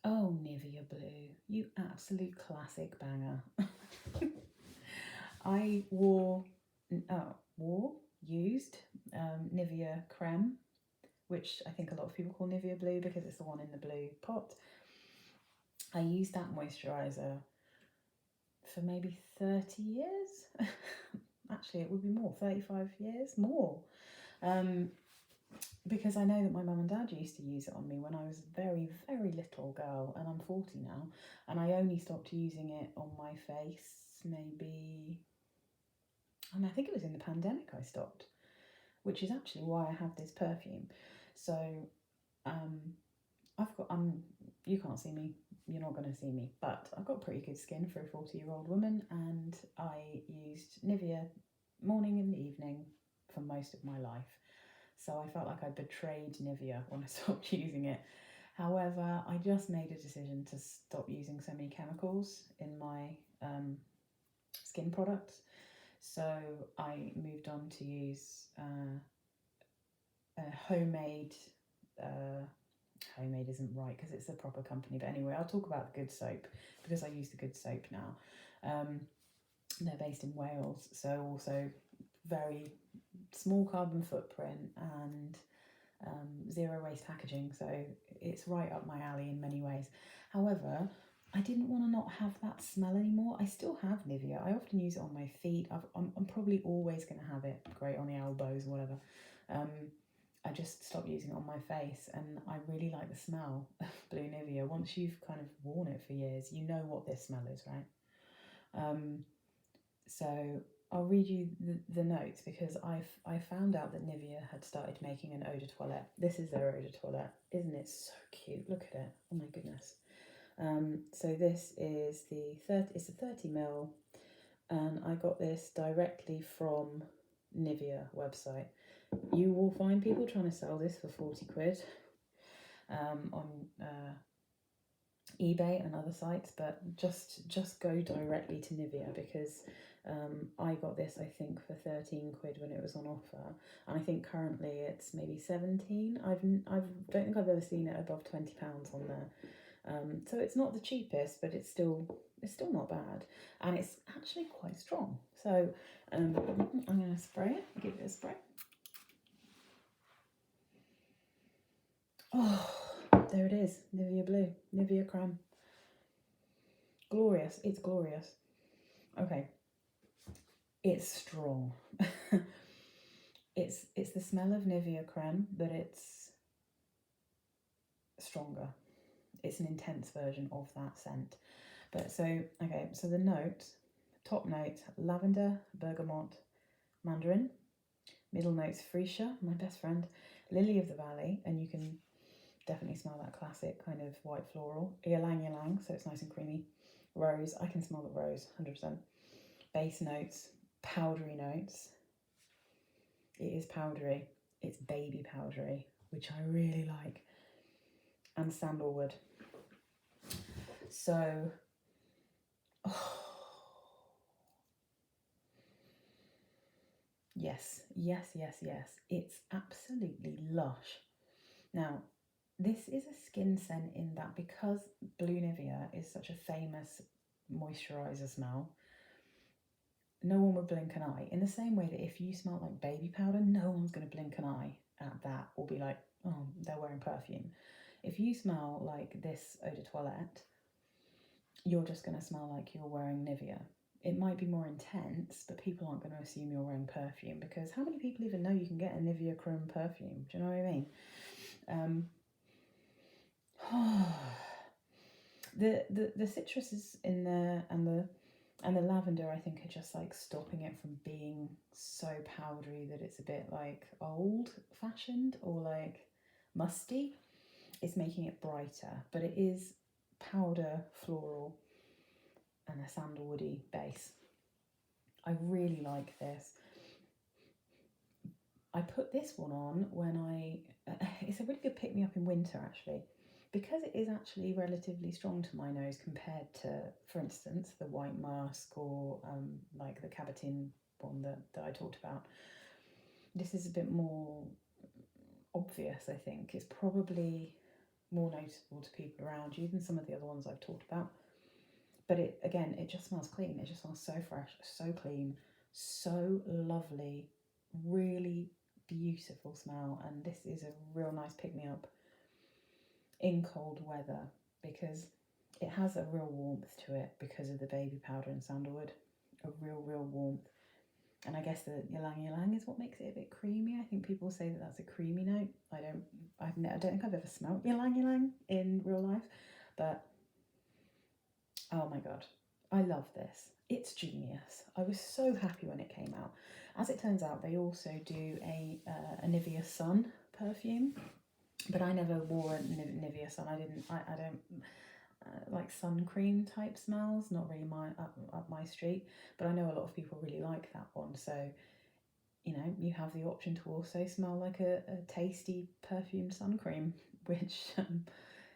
Oh, Nivea Blue, you absolute classic banger. I used Nivea crème, which I think a lot of people call Nivea Blue because it's the one in the blue pot. I used that moisturiser for maybe 30 years. Actually, it would be more, 35 years, more. Because I know that my mum and dad used to use it on me when I was a very, very little girl, and I'm 40 now, and I only stopped using it on my face maybe, and I think it was in the pandemic I stopped, which is actually why I have this perfume. So I've got, you can't see me, you're not going to see me, but I've got pretty good skin for a 40-year-old woman, and I used Nivea morning and evening for most of my life. So I felt like I betrayed Nivea when I stopped using it. However, I just made a decision to stop using so many chemicals in my skin products. So I moved on to use a homemade, homemade isn't right because it's a proper company, but anyway, I'll talk about the good soap because I use the good soap now. They're based in Wales, so also very small carbon footprint and zero waste packaging, so it's right up my alley in many ways. However, I didn't want to not have that smell anymore. I still have Nivea. I often use it on my feet. I'm probably always going to have it great on the elbows or whatever. I just stopped using it on my face, and I really like the smell of Blue Nivea. Once you've kind of worn it for years, you know what this smell is, right? So I'll read you the notes because I found out that Nivea had started making an eau de toilette. This is their eau de toilette. Isn't it so cute? Look at it. Oh my goodness. So this is it's a 30ml, and I got this directly from Nivea website. You will find people trying to sell this for 40 quid on eBay and other sites, but just go directly to Nivea because I got this, I think, for 13 quid when it was on offer, and I think currently it's maybe 17. I don't think I've ever seen it above £20 on there. So it's not the cheapest, but it's still not bad, and it's actually quite strong. So I'm going to spray it. Give it a spray. Oh, there it is. Nivea Blue, Nivea Crème. Glorious. It's glorious. Okay. It's strong. it's the smell of Nivea Crème, but it's stronger. It's an intense version of that scent. But so the notes, top notes, lavender, bergamot, mandarin. Middle notes, freesia, my best friend, lily of the valley, and you can definitely smell that classic kind of white floral. Ylang ylang, so it's nice and creamy. Rose, I can smell the rose, 100%. Base notes, powdery notes. It is powdery. It's baby powdery, which I really like. And sandalwood. So, yes. It's absolutely lush. Now, this is a skin scent in that because Blue Nivea is such a famous moisturiser smell, no one would blink an eye. In the same way that if you smell like baby powder, no one's going to blink an eye at that or be like, oh, they're wearing perfume. If you smell like this eau de toilette, you're just going to smell like you're wearing Nivea. It might be more intense, but people aren't going to assume you're wearing perfume because how many people even know you can get a Nivea Crème perfume? Do you know what I mean? The citruses in there and the lavender, I think, are just like stopping it from being so powdery that it's a bit like old fashioned or like musty. It's making it brighter, but it is powder, floral, and a sandalwoody base. I really like this. I put this one on when it's a really good pick me up in winter actually, because it is actually relatively strong to my nose compared to, for instance, the White Mask or like the Cabotin one that I talked about. This is a bit more obvious, I think. It's probably more noticeable to people around you than some of the other ones I've talked about. But it just smells clean. It just smells so fresh, so clean, so lovely, really beautiful smell. And this is a real nice pick-me-up in cold weather, because it has a real warmth to it because of the baby powder and sandalwood. A real warmth. And I guess the ylang ylang is what makes it a bit creamy. I think people say that that's a creamy note. I don't think I've ever smelt ylang ylang in real life, but oh my god, I love this. It's genius. I was so happy when it came out. As it turns out, they also do a Nivea Sun perfume, but I never wore a Nivea Sun. I don't like sun cream type smells, not really up my street, but I know a lot of people really like that one. So, you know, you have the option to also smell like a tasty perfumed sun cream, which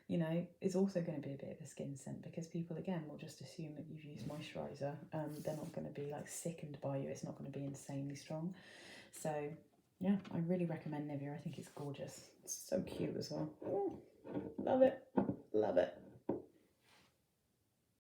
you know, is also going to be a bit of a skin scent, because people again will just assume that you've used moisturiser. They're not going to be like sickened by you. It's not going to be insanely strong. So yeah, I really recommend Nivea. I think it's gorgeous. It's so cute as well. Ooh, love it.